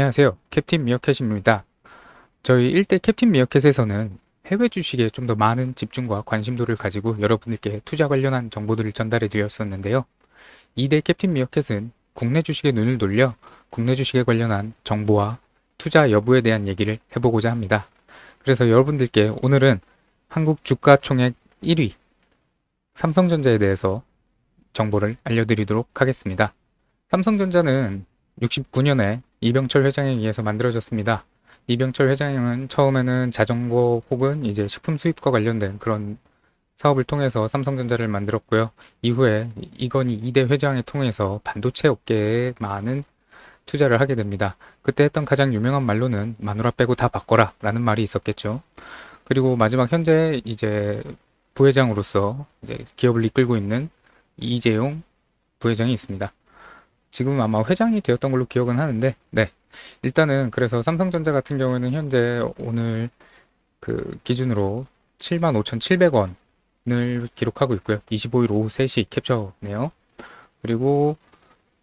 안녕하세요. 캡틴 미어캣입니다. 저희 1대 캡틴 미어캣에서는 해외 주식에 좀 더 많은 집중과 관심도를 가지고 여러분들께 투자 관련한 정보들을 전달해 드렸었는데요. 2대 캡틴 미어캣은 국내 주식에 눈을 돌려 국내 주식에 관련한 정보와 투자 여부에 대한 얘기를 해보고자 합니다. 그래서 여러분들께 오늘은 한국 주가 총액 1위 삼성전자에 대해서 정보를 알려드리도록 하겠습니다. 삼성전자는 69년에 이병철 회장에 의해서 만들어졌습니다. 이병철 회장은 처음에는 자전거 혹은 이제 식품 수입과 관련된 그런 사업을 통해서 삼성전자를 만들었고요. 이후에 이건희 2대 회장을 통해서 반도체 업계에 많은 투자를 하게 됩니다. 그때 했던 가장 유명한 말로는 마누라 빼고 다 바꿔라 라는 말이 있었겠죠. 그리고 마지막 현재 이제 부회장으로서 이제 기업을 이끌고 있는 이재용 부회장이 있습니다. 지금 아마 회장이 되었던 걸로 기억은 하는데, 네. 일단은 그래서 삼성전자 같은 경우에는 현재 오늘 그 기준으로 75,700원을 기록하고 있고요. 25일 오후 3시 캡처네요. 그리고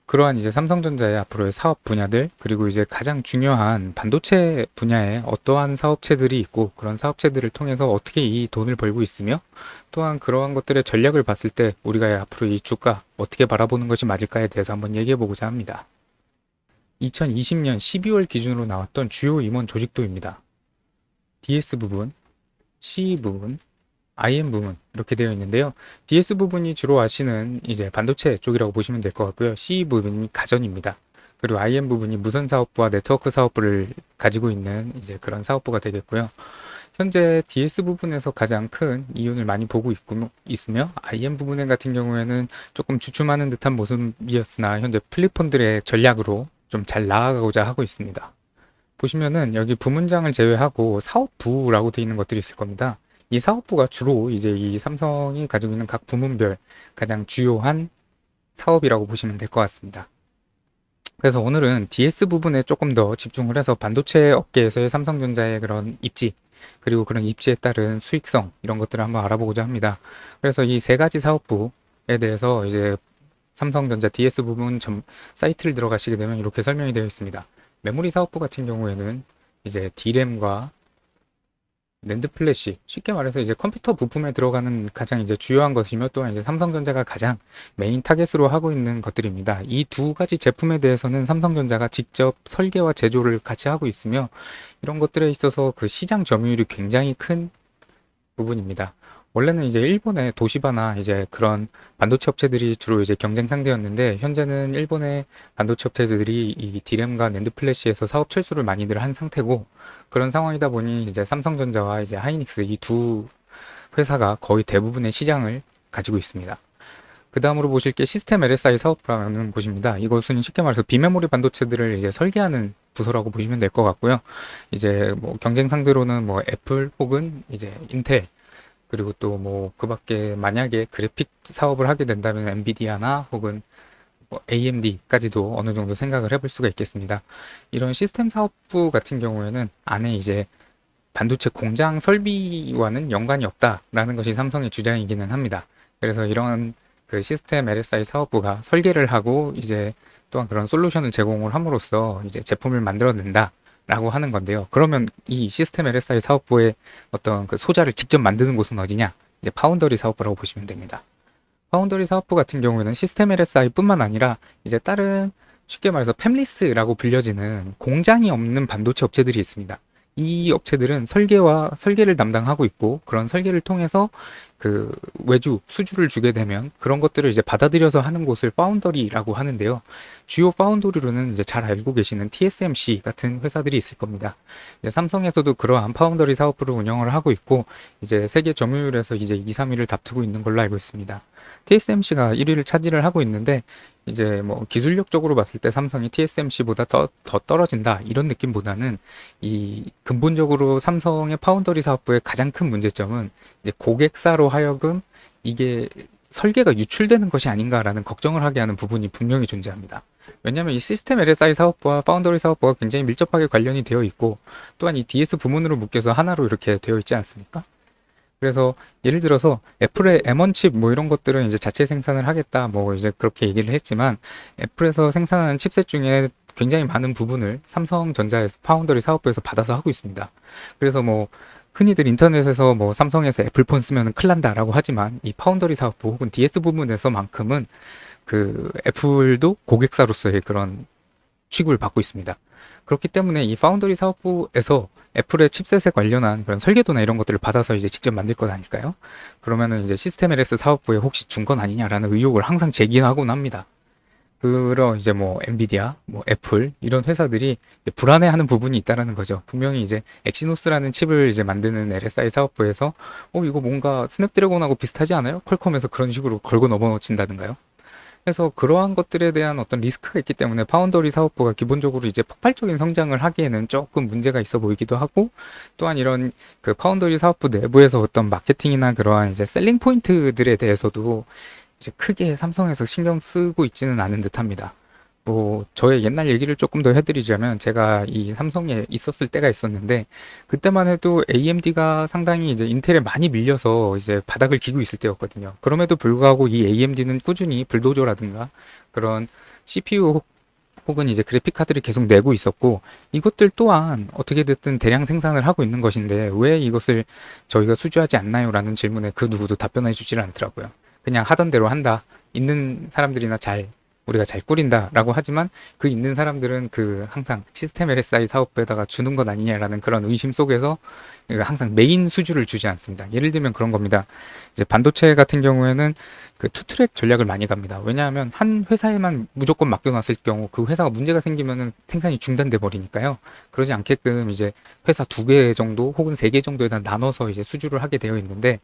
그러한 이제 삼성전자의 앞으로의 사업 분야들, 그리고 이제 가장 중요한 반도체 분야에 어떠한 사업체들이 있고, 그런 사업체들을 통해서 어떻게 이 돈을 벌고 있으며, 또한 그러한 것들의 전략을 봤을 때 우리가 앞으로 이 주가 어떻게 바라보는 것이 맞을까에 대해서 한번 얘기해 보고자 합니다. 2020년 12월 기준으로 나왔던 주요 임원 조직도입니다. DS 부분, C 부분, IM 부분 이렇게 되어 있는데요. DS 부분이 주로 아시는 이제 반도체 쪽이라고 보시면 될 것 같고요. C 부분이 가전입니다. 그리고 IM 부분이 무선 사업부와 네트워크 사업부를 가지고 있는 이제 그런 사업부가 되겠고요. 현재 DS 부분에서 가장 큰 이윤을 많이 보고 있으며 IM 부분 같은 경우에는 조금 주춤하는 듯한 모습이었으나 현재 플랫폼들의 전략으로 좀 잘 나아가고자 하고 있습니다. 보시면은 여기 부문장을 제외하고 사업부라고 되어 있는 것들이 있을 겁니다. 이 사업부가 주로 이제 이 삼성이 가지고 있는 각 부문별 가장 주요한 사업이라고 보시면 될 것 같습니다. 그래서 오늘은 DS 부분에 조금 더 집중을 해서 반도체 업계에서의 삼성전자의 그런 입지, 그리고 그런 입지에 따른 수익성, 이런 것들을 한번 알아보고자 합니다. 그래서 이 세 가지 사업부에 대해서 이제 삼성전자 DS 부분 사이트를 들어가시게 되면 이렇게 설명이 되어 있습니다. 메모리 사업부 같은 경우에는 이제 D램과 낸드 플래시, 쉽게 말해서 이제 컴퓨터 부품에 들어가는 가장 이제 주요한 것이며, 또한 이제 삼성전자가 가장 메인 타겟으로 하고 있는 것들입니다. 이 두 가지 제품에 대해서는 삼성전자가 직접 설계와 제조를 같이 하고 있으며, 이런 것들에 있어서 그 시장 점유율이 굉장히 큰 부분입니다. 원래는 이제 일본의 도시바나 이제 그런 반도체 업체들이 주로 이제 경쟁 상대였는데, 현재는 일본의 반도체 업체들이 이 D램과 낸드 플래시에서 사업 철수를 많이들 한 상태고, 그런 상황이다 보니 이제 삼성전자와 이제 하이닉스 이 두 회사가 거의 대부분의 시장을 가지고 있습니다. 그 다음으로 보실 게 시스템 LSI 사업부라는 곳입니다. 이것은 쉽게 말해서 비메모리 반도체들을 이제 설계하는 부서라고 보시면 될 것 같고요. 이제 뭐 경쟁 상대로는 뭐 애플 혹은 이제 인텔, 그리고 또 뭐 그 밖에 만약에 그래픽 사업을 하게 된다면 엔비디아나 혹은 뭐 AMD까지도 어느 정도 생각을 해볼 수가 있겠습니다. 이런 시스템 사업부 같은 경우에는 안에 이제 반도체 공장 설비와는 연관이 없다라는 것이 삼성의 주장이기는 합니다. 그래서 이런 그 시스템 LSI 사업부가 설계를 하고 이제 또한 그런 솔루션을 제공을 함으로써 이제 제품을 만들어낸다 라고 하는 건데요. 그러면 이 시스템 LSI 사업부의 어떤 그 소자를 직접 만드는 곳은 어디냐? 이제 파운더리 사업부라고 보시면 됩니다. 파운더리 사업부 같은 경우에는 시스템 LSI 뿐만 아니라 이제 다른 쉽게 말해서 팹리스라고 불려지는 공장이 없는 반도체 업체들이 있습니다. 이 업체들은 설계를 담당하고 있고, 그런 설계를 통해서 그 수주를 주게 되면 그런 것들을 이제 받아들여서 하는 곳을 파운더리라고 하는데요. 주요 파운더리로는 이제 잘 알고 계시는 TSMC 같은 회사들이 있을 겁니다. 이제 삼성에서도 그러한 파운더리 사업부를 운영을 하고 있고, 이제 세계 점유율에서 이제 2, 3위를 다투고 있는 걸로 알고 있습니다. TSMC가 1위를 차지를 하고 있는데, 이제 뭐 기술력적으로 봤을 때 삼성이 TSMC보다 더 떨어진다 이런 느낌보다는, 이 근본적으로 삼성의 파운더리 사업부의 가장 큰 문제점은 이제 고객사로 하여금 이게 설계가 유출되는 것이 아닌가라는 걱정을 하게 하는 부분이 분명히 존재합니다. 왜냐하면 이 시스템 LSI 사업부와 파운더리 사업부가 굉장히 밀접하게 관련이 되어 있고, 또한 이 DS 부문으로 묶여서 하나로 이렇게 되어 있지 않습니까? 그래서 예를 들어서 애플의 M1 칩 뭐 이런 것들은 이제 자체 생산을 하겠다 뭐 이제 그렇게 얘기를 했지만, 애플에서 생산하는 칩셋 중에 굉장히 많은 부분을 삼성전자에서 파운더리 사업부에서 받아서 하고 있습니다. 그래서 뭐 흔히들 인터넷에서 뭐 삼성에서 애플폰 쓰면 큰일 난다라고 하지만 이 파운더리 사업부 혹은 DS 부분에서만큼은 그 애플도 고객사로서의 그런 취급을 받고 있습니다. 그렇기 때문에 이 파운더리 사업부에서 애플의 칩셋에 관련한 그런 설계도나 이런 것들을 받아서 이제 직접 만들 거다니까요. 그러면은 이제 시스템 LS 사업부에 혹시 준 건 아니냐라는 의혹을 항상 제기하곤 합니다. 그런 이제 뭐 엔비디아, 뭐 애플 이런 회사들이 이제 불안해하는 부분이 있다라는 거죠. 분명히 이제 엑시노스라는 칩을 이제 만드는 LSI 사업부에서 이거 뭔가 스냅드래곤하고 비슷하지 않아요? 퀄컴에서 그런 식으로 걸고 넘어진다든가요. 그래서 그러한 것들에 대한 어떤 리스크가 있기 때문에 파운더리 사업부가 기본적으로 이제 폭발적인 성장을 하기에는 조금 문제가 있어 보이기도 하고, 또한 이런 그 파운더리 사업부 내부에서 어떤 마케팅이나 그러한 이제 셀링 포인트들에 대해서도 이제 크게 삼성에서 신경 쓰고 있지는 않은 듯합니다. 뭐 저의 옛날 얘기를 조금 더 해드리자면, 제가 이 삼성에 있었을 때가 있었는데 그때만 해도 AMD가 상당히 이제 인텔에 많이 밀려서 이제 바닥을 기고 있을 때였거든요. 그럼에도 불구하고 이 AMD는 꾸준히 불도저라든가 그런 CPU 혹은 이제 그래픽 카드를 계속 내고 있었고, 이것들 또한 어떻게 됐든 대량 생산을 하고 있는 것인데 왜 이것을 저희가 수주하지 않나요? 라는 질문에 그 누구도 답변해 주질 않더라고요. 그냥 하던 대로 한다. 있는 사람들이나 우리가 잘 꾸린다 라고 하지만, 그 있는 사람들은 그 항상 시스템 LSI 사업에다가 주는 것 아니냐라는 그런 의심 속에서 항상 메인 수주를 주지 않습니다. 예를 들면 그런 겁니다. 이제 반도체 같은 경우에는 그 투트랙 전략을 많이 갑니다. 왜냐하면 한 회사에만 무조건 맡겨놨을 경우 그 회사가 문제가 생기면은 생산이 중단돼 버리니까요. 그러지 않게끔 이제 회사 2개 정도 혹은 3개 정도에다 나눠서 이제 수주를 하게 되어 있는데,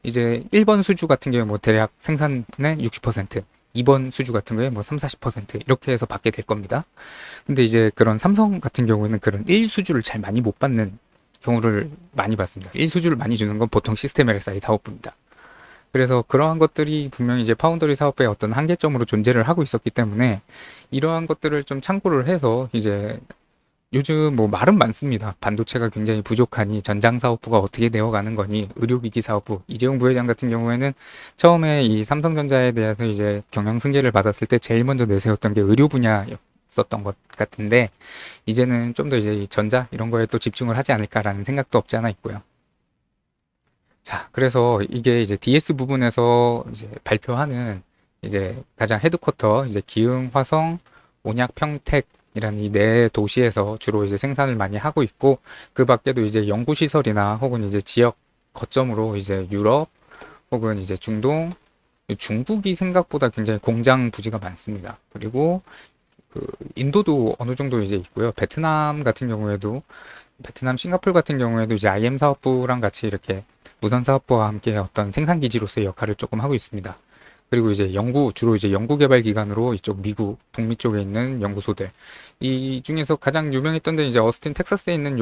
이제 1번 수주 같은 경우에 뭐 대략 생산의 60%, 2번 수주 같은 거에 뭐 3, 40% 이렇게 해서 받게 될 겁니다. 근데 이제 그런 삼성 같은 경우에는 그런 1수주를 잘 많이 못 받는 경우를 많이 봤습니다. 1수주를 많이 주는 건 보통 시스템 LSI 사업부입니다. 그래서 그러한 것들이 분명히 이제 파운더리 사업의 어떤 한계점으로 존재를 하고 있었기 때문에, 이러한 것들을 좀 참고를 해서 이제 요즘 뭐 말은 많습니다. 반도체가 굉장히 부족하니 전장 사업부가 어떻게 되어가는 거니, 의료기기 사업부. 이재용 부회장 같은 경우에는 처음에 이 삼성전자에 대해서 이제 경영 승계를 받았을 때 제일 먼저 내세웠던 게 의료 분야였었던 것 같은데, 이제는 좀 더 이제 이 전자 이런 거에 또 집중을 하지 않을까라는 생각도 없지 않아 있고요. 자, 그래서 이게 이제 DS 부분에서 이제 발표하는 이제 가장 헤드쿼터 이제 기흥, 화성, 온약, 평택이라는 이 네 도시에서 주로 이제 생산을 많이 하고 있고, 그 밖에도 이제 연구 시설이나 혹은 이제 지역 거점으로 이제 유럽 혹은 이제 중동, 중국이 생각보다 굉장히 공장 부지가 많습니다. 그리고 그 인도도 어느 정도 이제 있고요. 베트남 같은 경우에도, 베트남, 싱가포르 같은 경우에도 이제 IM 사업부랑 같이 이렇게 무선 사업부와 함께 어떤 생산 기지로서의 역할을 조금 하고 있습니다. 그리고 이제 주로 이제 연구 개발 기관으로 이쪽 미국, 북미 쪽에 있는 연구소들. 이 중에서 가장 유명했던 데 이제 어스틴, 텍사스에 있는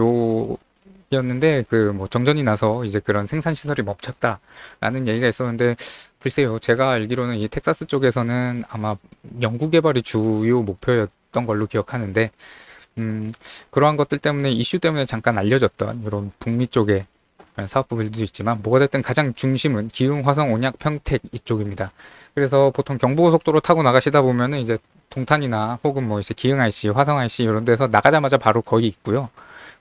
였는데, 그 뭐 정전이 나서 이제 그런 생산 시설이 멈췄다라는 얘기가 있었는데, 글쎄요, 제가 알기로는 이 텍사스 쪽에서는 아마 연구 개발이 주요 목표였던 걸로 기억하는데, 그러한 것들 때문에, 이슈 때문에 잠깐 알려졌던 이런 북미 쪽의 사업부들도 있지만, 뭐가 됐든 가장 중심은 기흥, 화성, 온약, 평택 이쪽입니다. 그래서 보통 경부고속도로 타고 나가시다 보면은 이제 동탄이나 혹은 뭐 이제 기흥 IC, 화성 IC 이런 데서 나가자마자 바로 거기 있고요.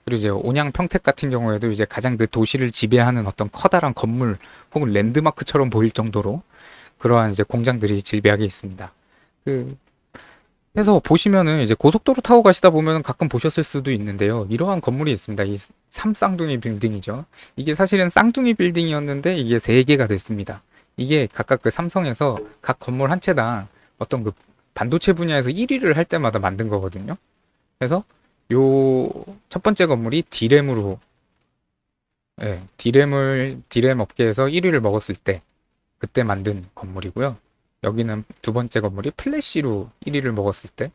그리고 이제 온양, 평택 같은 경우에도 이제 가장 그 도시를 지배하는 어떤 커다란 건물 혹은 랜드마크처럼 보일 정도로 그러한 이제 공장들이 질비하게 있습니다. 그 그래서 보시면은 이제 고속도로 타고 가시다 보면 가끔 보셨을 수도 있는데요. 이러한 건물이 있습니다. 이 삼쌍둥이 빌딩이죠. 이게 사실은 쌍둥이 빌딩이었는데 이게 세 개가 됐습니다. 이게 각각 그 삼성에서 각 건물 한 채당 어떤 그 반도체 분야에서 1위를 할 때마다 만든 거거든요. 그래서 요 첫 번째 건물이 디램으로, 예, 디램 업계에서 1위를 먹었을 때 그때 만든 건물이고요. 여기는 두 번째 건물이 플래시로 1위를 먹었을 때,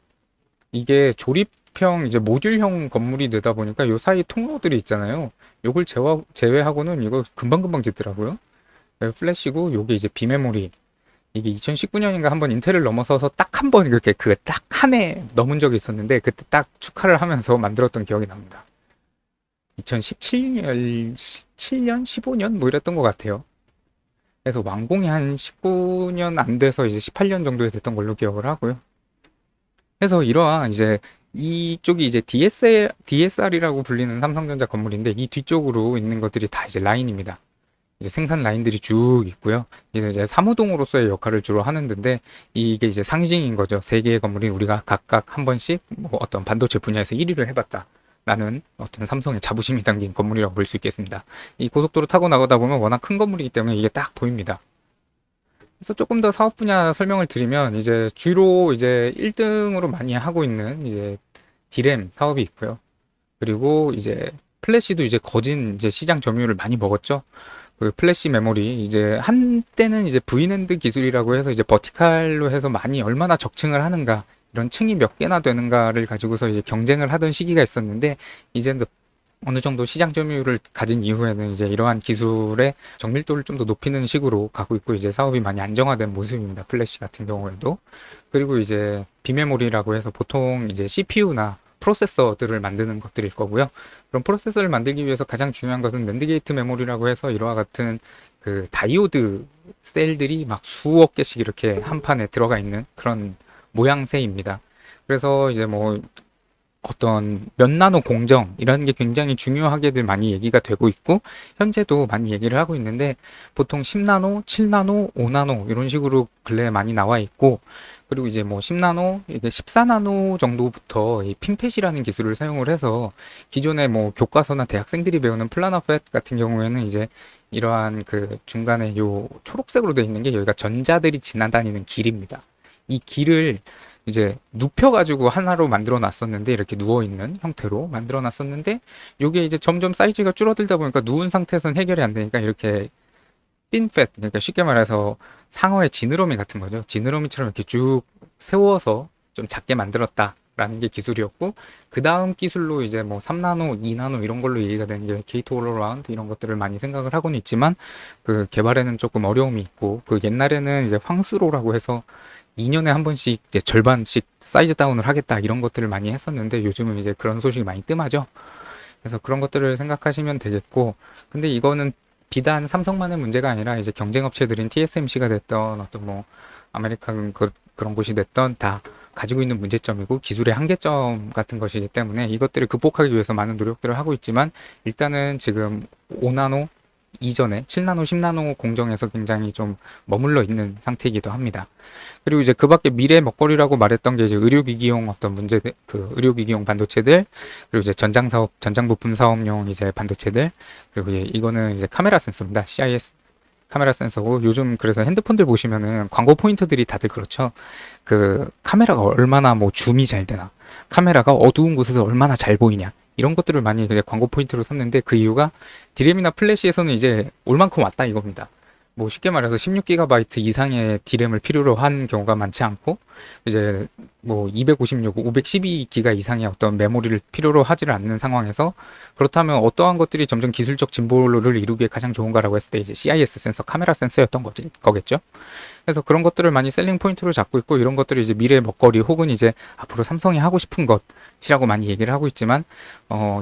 이게 조립형 이제 모듈형 건물이 되다 보니까 요 사이 통로들이 있잖아요. 요걸 제외하고는 이거 금방금방 짓더라고요. 플래시고, 요게 이제 비메모리. 이게 2019년인가 한번 인텔을 넘어서서 딱 한 번 이렇게 그 딱 한 해 넘은 적이 있었는데, 그때 딱 축하를 하면서 만들었던 기억이 납니다. 2017년, 7년, 15년 뭐 이랬던 것 같아요. 그래서 완공이 한 19년 안 돼서 이제 18년 정도에 됐던 걸로 기억을 하고요. 그래서 이러한 이제 이쪽이 이제 DSR이라고 불리는 삼성전자 건물인데 이 뒤쪽으로 있는 것들이 다 이제 라인입니다. 이제 생산 라인들이 쭉 있고요. 이제 사무동으로서의 역할을 주로 하는 데인데 이게 이제 상징인 거죠. 세 개의 건물이 우리가 각각 한 번씩 뭐 어떤 반도체 분야에서 1위를 해봤다. 라는 어떤 삼성의 자부심이 담긴 건물이라고 볼 수 있겠습니다. 이 고속도로 타고 나가다 보면 워낙 큰 건물이기 때문에 이게 딱 보입니다. 그래서 조금 더 사업 분야 설명을 드리면 이제 주로 이제 1등으로 많이 하고 있는 이제 디램 사업이 있고요. 그리고 이제 플래시도 이제 거진 이제 시장 점유율을 많이 먹었죠. 그 플래시 메모리 이제 한때는 이제 V낸드 기술이라고 해서 이제 버티칼로 해서 많이 얼마나 적층을 하는가 이런 층이 몇 개나 되는가를 가지고서 이제 경쟁을 하던 시기가 있었는데 이제는 어느 정도 시장 점유율을 가진 이후에는 이제 이러한 기술의 정밀도를 좀 더 높이는 식으로 가고 있고 이제 사업이 많이 안정화된 모습입니다. 플래시 같은 경우에도. 그리고 이제 비메모리라고 해서 보통 이제 CPU나 프로세서들을 만드는 것들일 거고요. 그럼 프로세서를 만들기 위해서 가장 중요한 것은 낸드 게이트 메모리라고 해서 이와 같은 그 다이오드 셀들이 막 수억 개씩 이렇게 한 판에 들어가 있는 그런 모양새입니다. 그래서 이제 뭐 어떤 몇 나노 공정 이런 게 굉장히 중요하게들 많이 얘기가 되고 있고 현재도 많이 얘기를 하고 있는데 보통 10나노, 7나노, 5나노 이런 식으로 근래에 많이 나와 있고 그리고 이제 뭐 10나노, 이게 14나노 정도부터 이 핀펫이라는 기술을 사용을 해서 기존에 뭐 교과서나 대학생들이 배우는 플라나펫 같은 경우에는 이제 이러한 그 중간에 요 초록색으로 되어 있는 게 여기가 전자들이 지나다니는 길입니다. 이 길을 이제 눕혀가지고 하나로 만들어 놨었는데 이렇게 누워있는 형태로 만들어 놨었는데 요게 이제 점점 사이즈가 줄어들다 보니까 누운 상태에서는 해결이 안 되니까 이렇게 핀펫 그러니까 쉽게 말해서 상어의 지느러미 같은 거죠. 지느러미처럼 이렇게 쭉 세워서 좀 작게 만들었다 라는 게 기술이었고 그 다음 기술로 이제 뭐 3나노, 2나노 이런 걸로 얘기가 되는 게 게이트 올어라운드 이런 것들을 많이 생각을 하고는 있지만 그 개발에는 조금 어려움이 있고 그 옛날에는 이제 황수로라고 해서 2년에 한 번씩 이제 절반씩 사이즈 다운을 하겠다 이런 것들을 많이 했었는데 요즘은 이제 그런 소식이 많이 뜸하죠. 그래서 그런 것들을 생각하시면 되겠고 근데 이거는 비단 삼성만의 문제가 아니라 이제 경쟁 업체들인 TSMC가 됐던 어떤 뭐 아메리칸 그런 곳이 됐던 다 가지고 있는 문제점이고 기술의 한계점 같은 것이기 때문에 이것들을 극복하기 위해서 많은 노력들을 하고 있지만 일단은 지금 5나노 이전에 7나노, 10나노 공정에서 굉장히 좀 머물러 있는 상태이기도 합니다. 그리고 이제 그 밖에 미래 먹거리라고 말했던 게 이제 의료기기용 어떤 문제, 그 의료기기용 반도체들, 그리고 이제 전장 사업, 전장 부품 사업용 이제 반도체들, 그리고 이거는 이제 카메라 센서입니다. CIS 카메라 센서고 요즘 그래서 핸드폰들 보시면은 광고 포인트들이 다들 그렇죠. 그 카메라가 얼마나 뭐 줌이 잘 되나, 카메라가 어두운 곳에서 얼마나 잘 보이냐. 이런 것들을 많이 이제 광고 포인트로 삼는데 그 이유가 디램이나 플래시에서는 이제 올 만큼 왔다 이겁니다. 뭐 쉽게 말해서 16GB 이상의 디램을 필요로 한 경우가 많지 않고 이제 뭐 256, 512GB 이상의 어떤 메모리를 필요로 하지를 않는 상황에서 그렇다면 어떠한 것들이 점점 기술적 진보를 이루기에 가장 좋은가라고 했을 때 이제 CIS 센서, 카메라 센서였던 거겠죠. 그래서 그런 것들을 많이 셀링 포인트로 잡고 있고 이런 것들이 이제 미래의 먹거리 혹은 이제 앞으로 삼성이 하고 싶은 것이라고 많이 얘기를 하고 있지만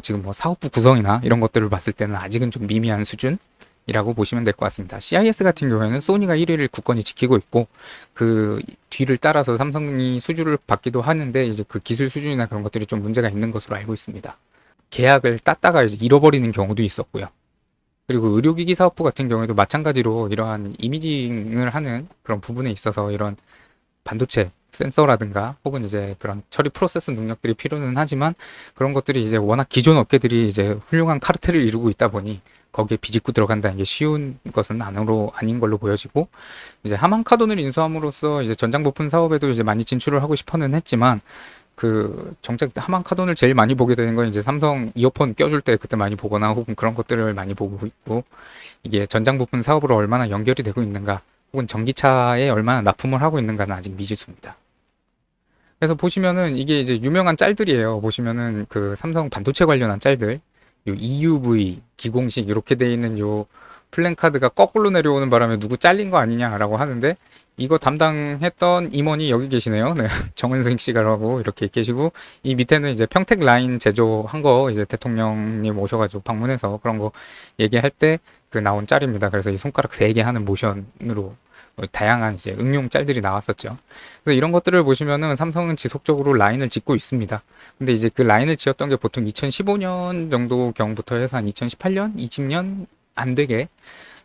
지금 뭐 사업부 구성이나 이런 것들을 봤을 때는 아직은 좀 미미한 수준이라고 보시면 될 것 같습니다. CIS 같은 경우에는 소니가 1위를 굳건히 지키고 있고 그 뒤를 따라서 삼성이 수주를 받기도 하는데 이제 그 기술 수준이나 그런 것들이 좀 문제가 있는 것으로 알고 있습니다. 계약을 땄다가 이제 잃어버리는 경우도 있었고요. 그리고 의료기기 사업부 같은 경우에도 마찬가지로 이러한 이미징을 하는 그런 부분에 있어서 이런 반도체 센서라든가 혹은 이제 그런 처리 프로세스 능력들이 필요는 하지만 그런 것들이 이제 워낙 기존 업계들이 이제 훌륭한 카르텔을 이루고 있다 보니 거기에 비집고 들어간다는 게 쉬운 것은 아닌 걸로 보여지고 이제 하만카돈을 인수함으로써 이제 전장 부품 사업에도 이제 많이 진출을 하고 싶어는 했지만 그 정작 하만카돈을 제일 많이 보게 되는 건 이제 삼성 이어폰 껴줄 때 그때 많이 보거나 혹은 그런 것들을 많이 보고 있고 이게 전장 부품 사업으로 얼마나 연결이 되고 있는가 혹은 전기차에 얼마나 납품을 하고 있는가는 아직 미지수입니다. 그래서 보시면은 이게 이제 유명한 짤들이에요. 보시면은 그 삼성 반도체 관련한 짤들 요 EUV 기공식 이렇게 돼 있는 요 플랜카드가 거꾸로 내려오는 바람에 누구 잘린 거 아니냐라고 하는데 이거 담당했던 임원이 여기 계시네요. 네, 정은승 씨가라고 이렇게 계시고 이 밑에는 이제 평택 라인 제조한 거 이제 대통령님 오셔가지고 방문해서 그런 거 얘기할 때 그 나온 짤입니다. 그래서 이 손가락 3개 하는 모션으로 다양한 이제 응용 짤들이 나왔었죠. 그래서 이런 것들을 보시면은 삼성은 지속적으로 라인을 짓고 있습니다. 근데 이제 그 라인을 지었던 게 보통 2015년 정도 경부터 해서 한 2018년, 20년 안 되게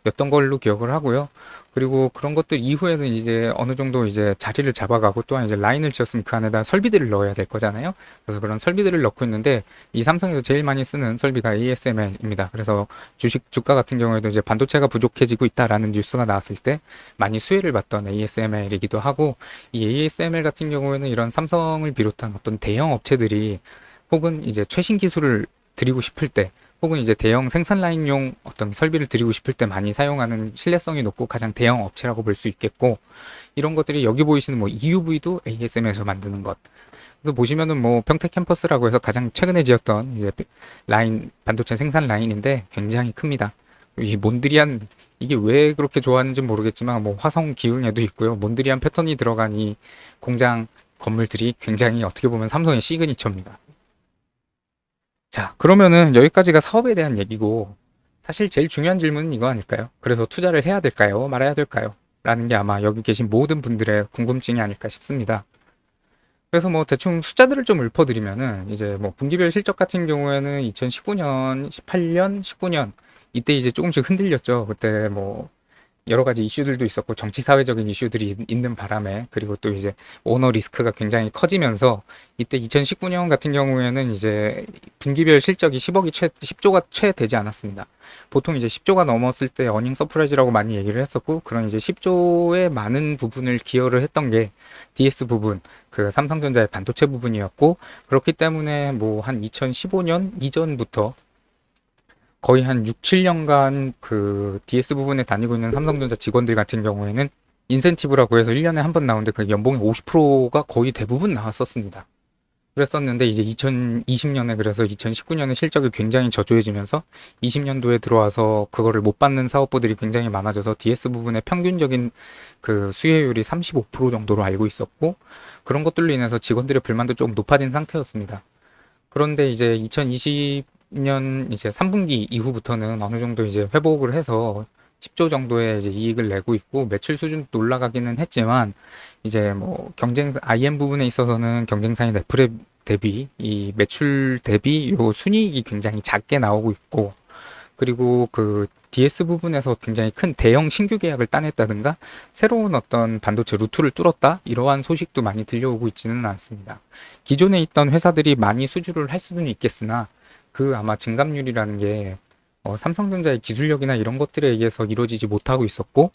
였던 걸로 기억을 하고요. 그리고 그런 것들 이후에는 이제 어느 정도 이제 자리를 잡아가고 또한 이제 라인을 지었으면 그 안에다 설비들을 넣어야 될 거잖아요. 그래서 그런 설비들을 넣고 있는데 이 삼성에서 제일 많이 쓰는 설비가 ASML입니다. 그래서 주가 같은 경우에도 이제 반도체가 부족해지고 있다라는 뉴스가 나왔을 때 많이 수혜를 받던 ASML이기도 하고 이 ASML 같은 경우에는 이런 삼성을 비롯한 어떤 대형 업체들이 혹은 이제 최신 기술을 드리고 싶을 때 혹은 이제 대형 생산 라인용 어떤 설비를 드리고 싶을 때 많이 사용하는 신뢰성이 높고 가장 대형 업체라고 볼 수 있겠고 이런 것들이 여기 보이시는 뭐 EUV도 ASM에서 만드는 것. 그래서 보시면은 뭐 평택 캠퍼스라고 해서 가장 최근에 지었던 이제 라인 반도체 생산 라인인데 굉장히 큽니다. 이 몬드리안 이게 왜 그렇게 좋아하는지 모르겠지만 뭐 화성 기흥에도 있고요. 몬드리안 패턴이 들어간 이 공장 건물들이 굉장히 어떻게 보면 삼성의 시그니처입니다. 자, 그러면은 여기까지가 사업에 대한 얘기고, 사실 제일 중요한 질문은 이거 아닐까요? 그래서 투자를 해야 될까요? 말아야 될까요? 라는 게 아마 여기 계신 모든 분들의 궁금증이 아닐까 싶습니다. 그래서 뭐 대충 숫자들을 좀 읊어드리면은, 이제 뭐 분기별 실적 같은 경우에는 2019년, 18년, 19년, 이때 이제 조금씩 흔들렸죠. 그때 뭐 여러 가지 이슈들도 있었고 정치 사회적인 이슈들이 있는 바람에 그리고 또 이제 오너 리스크가 굉장히 커지면서 이때 2019년 같은 경우에는 이제 분기별 실적이 10조가 채 되지 않았습니다. 보통 이제 10조가 넘었을 때 어닝 서프라이즈라고 많이 얘기를 했었고 그런 이제 10조의 많은 부분을 기여를 했던 게 DS 부분, 그 삼성전자의 반도체 부분이었고 그렇기 때문에 뭐 한 2015년 이전부터 거의 한 6, 7년간 그 DS 부분에 다니고 있는 삼성전자 직원들 같은 경우에는 인센티브라고 해서 1년에 한 번 나오는데 그 연봉의 50%가 거의 대부분 나왔었습니다. 그랬었는데 이제 2020년에 그래서 2019년에 실적이 굉장히 저조해지면서 20년도에 들어와서 그거를 못 받는 사업부들이 굉장히 많아져서 DS 부분의 평균적인 그 수혜율이 35% 정도로 알고 있었고 그런 것들로 인해서 직원들의 불만도 좀 높아진 상태였습니다. 그런데 이제 2020년 이제 3분기 이후부터는 어느 정도 이제 회복을 해서 10조 정도의 이제 이익을 내고 있고 매출 수준도 올라가기는 했지만 이제 뭐 IM 부분에 있어서는 경쟁사인 애플에 대비 이 매출 대비 요 순이익이 굉장히 작게 나오고 있고 그리고 그 DS 부분에서 굉장히 큰 대형 신규 계약을 따냈다든가 새로운 어떤 반도체 루트를 뚫었다 이러한 소식도 많이 들려오고 있지는 않습니다. 기존에 있던 회사들이 많이 수주를 할 수는 있겠으나 그 아마 증감률이라는 게 삼성전자의 기술력이나 이런 것들에 의해서 이루어지지 못하고 있었고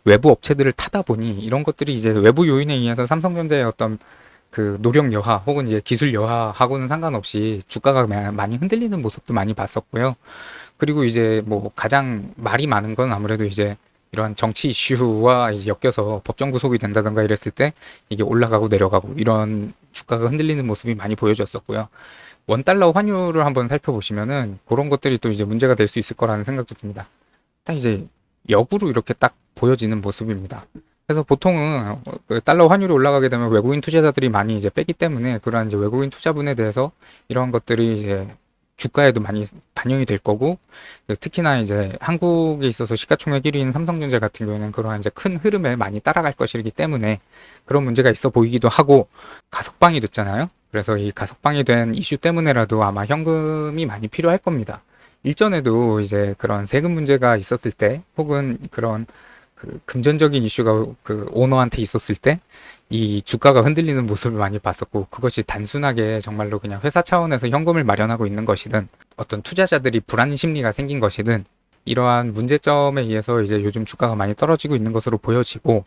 외부 업체들을 타다 보니 이런 것들이 이제 외부 요인에 의해서 삼성전자의 어떤 그 노력 여하 혹은 이제 기술 여하하고는 상관없이 주가가 많이 흔들리는 모습도 많이 봤었고요. 그리고 이제 뭐 가장 말이 많은 건 아무래도 이제 이러한 정치 이슈와 이제 엮여서 법정 구속이 된다던가 이랬을 때 이게 올라가고 내려가고 이런 주가가 흔들리는 모습이 많이 보여졌었고요. 원달러 환율을 한번 살펴보시면은 그런 것들이 또 이제 문제가 될 수 있을 거라는 생각도 듭니다. 딱 이제 역으로 이렇게 딱 보여지는 모습입니다. 그래서 보통은 그 달러 환율이 올라가게 되면 외국인 투자자들이 많이 이제 빼기 때문에 그러한 이제 외국인 투자분에 대해서 이러한 것들이 이제 주가에도 많이 반영이 될 거고 특히나 이제 한국에 있어서 시가총액 1위인 삼성전자 같은 경우에는 그러한 이제 큰 흐름에 많이 따라갈 것이기 때문에 그런 문제가 있어 보이기도 하고 가석방이 됐잖아요. 그래서 이 가석방이 된 이슈 때문에라도 아마 현금이 많이 필요할 겁니다. 일전에도 이제 그런 세금 문제가 있었을 때 혹은 그런 그 금전적인 이슈가 그 오너한테 있었을 때 이 주가가 흔들리는 모습을 많이 봤었고 그것이 단순하게 정말로 그냥 회사 차원에서 현금을 마련하고 있는 것이든 어떤 투자자들이 불안 심리가 생긴 것이든 이러한 문제점에 의해서 이제 요즘 주가가 많이 떨어지고 있는 것으로 보여지고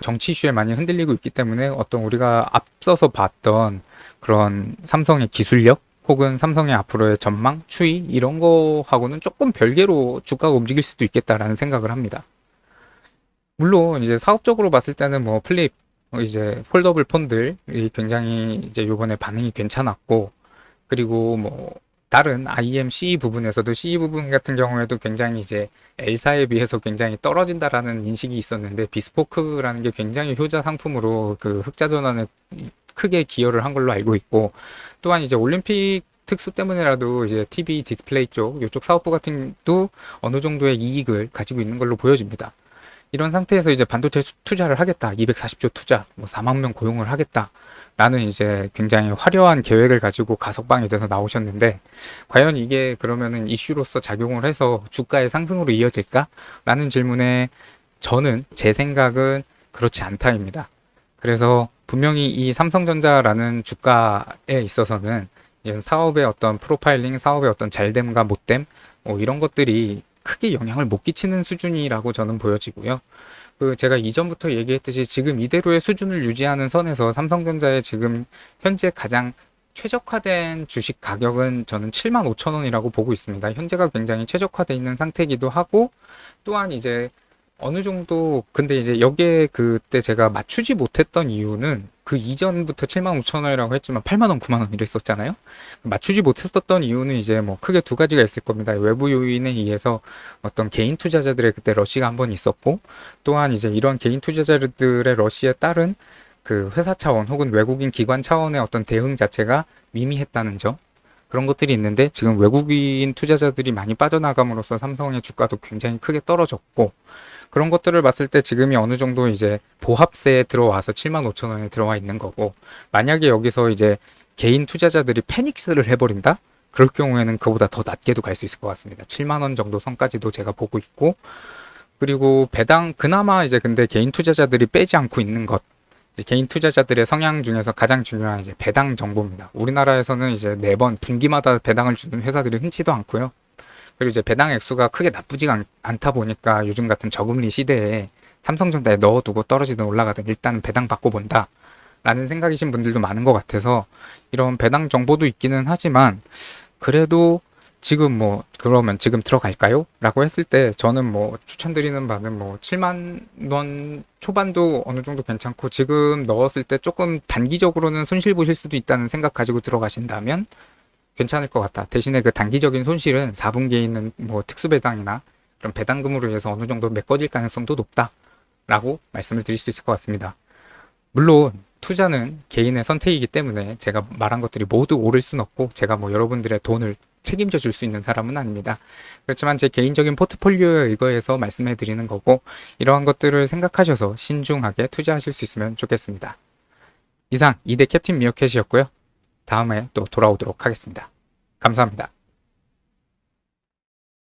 정치 이슈에 많이 흔들리고 있기 때문에 어떤 우리가 앞서서 봤던 그런 삼성의 기술력 혹은 삼성의 앞으로의 전망, 추이 이런 거하고는 조금 별개로 주가가 움직일 수도 있겠다라는 생각을 합니다. 물론 이제 사업적으로 봤을 때는 뭐 플립 이제 폴더블 폰들이 굉장히 이제 요번에 반응이 괜찮았고 그리고 뭐 다른 IM CE 부분에서도 CE 부분 같은 경우에도 굉장히 이제 L사에 비해서 굉장히 떨어진다라는 인식이 있었는데 비스포크라는 게 굉장히 효자 상품으로 그 흑자 전환에 크게 기여를 한 걸로 알고 있고 또한 이제 올림픽 특수 때문에라도 이제 TV 디스플레이 쪽 이쪽 사업부 같은 도 어느 정도의 이익을 가지고 있는 걸로 보여집니다. 이런 상태에서 이제 반도체 투자를 하겠다. 240조 투자, 뭐 4만 명 고용을 하겠다. 라는 이제 굉장히 화려한 계획을 가지고 가석방이 돼서 나오셨는데, 과연 이게 그러면은 이슈로서 작용을 해서 주가의 상승으로 이어질까? 라는 질문에 저는, 제 생각은 그렇지 않다입니다. 그래서 분명히 이 삼성전자라는 주가에 있어서는 이런 사업의 어떤 프로파일링, 사업의 어떤 잘됨과 못됨, 뭐 이런 것들이 크게 영향을 못 끼치는 수준이라고 저는 보여지고요. 그 제가 이전부터 얘기했듯이 지금 이대로의 수준을 유지하는 선에서 삼성전자의 지금 현재 가장 최적화된 주식 가격은 저는 7만 5천 원이라고 보고 있습니다. 현재가 굉장히 최적화되어 있는 상태이기도 하고, 또한 이제 어느 정도, 근데 이제 여기에 그때 제가 맞추지 못했던 이유는 그 이전부터 7만 5천 원이라고 했지만 8만 원, 9만 원 이랬었잖아요. 맞추지 못했었던 이유는 이제 뭐 크게 두 가지가 있을 겁니다. 외부 요인에 의해서 어떤 개인 투자자들의 그때 러시가 한번 있었고, 또한 이제 이런 개인 투자자들의 러시에 따른 그 회사 차원 혹은 외국인 기관 차원의 어떤 대응 자체가 미미했다는 점, 그런 것들이 있는데, 지금 외국인 투자자들이 많이 빠져나감으로써 삼성의 주가도 굉장히 크게 떨어졌고, 그런 것들을 봤을 때 지금이 어느 정도 이제 보합세에 들어와서 7만 5천 원에 들어와 있는 거고, 만약에 여기서 이제 개인 투자자들이 패닉스를 해버린다? 그럴 경우에는 그보다 더 낮게도 갈 수 있을 것 같습니다. 7만 원 정도 선까지도 제가 보고 있고, 그리고 배당, 그나마 이제 근데 개인 투자자들이 빼지 않고 있는 것, 이제 개인 투자자들의 성향 중에서 가장 중요한 이제 배당 정보입니다. 우리나라에서는 이제 매번 분기마다 배당을 주는 회사들이 흔치도 않고요. 그리고 이제 배당 액수가 크게 나쁘지가 않다 보니까 요즘 같은 저금리 시대에 삼성전자에 넣어두고 떨어지든 올라가든 일단 배당 받고 본다 라는 생각이신 분들도 많은 것 같아서, 이런 배당 정보도 있기는 하지만, 그래도 지금 뭐 그러면 지금 들어갈까요? 라고 했을 때 저는 뭐 추천드리는 바는 뭐 7만 원 초반도 어느 정도 괜찮고, 지금 넣었을 때 조금 단기적으로는 손실 보실 수도 있다는 생각 가지고 들어가신다면 괜찮을 것 같다. 대신에 그 단기적인 손실은 4분기에 있는 뭐 특수배당이나 그런 배당금으로 인해서 어느 정도 메꿔질 가능성도 높다라고 말씀을 드릴 수 있을 것 같습니다. 물론 투자는 개인의 선택이기 때문에 제가 말한 것들이 모두 옳을 순 없고, 제가 뭐 여러분들의 돈을 책임져 줄 수 있는 사람은 아닙니다. 그렇지만 제 개인적인 포트폴리오에 의거해서 말씀해 드리는 거고, 이러한 것들을 생각하셔서 신중하게 투자하실 수 있으면 좋겠습니다. 이상 2대 캡틴 미어캣이었고요. 다음에 또 돌아오도록 하겠습니다. 감사합니다.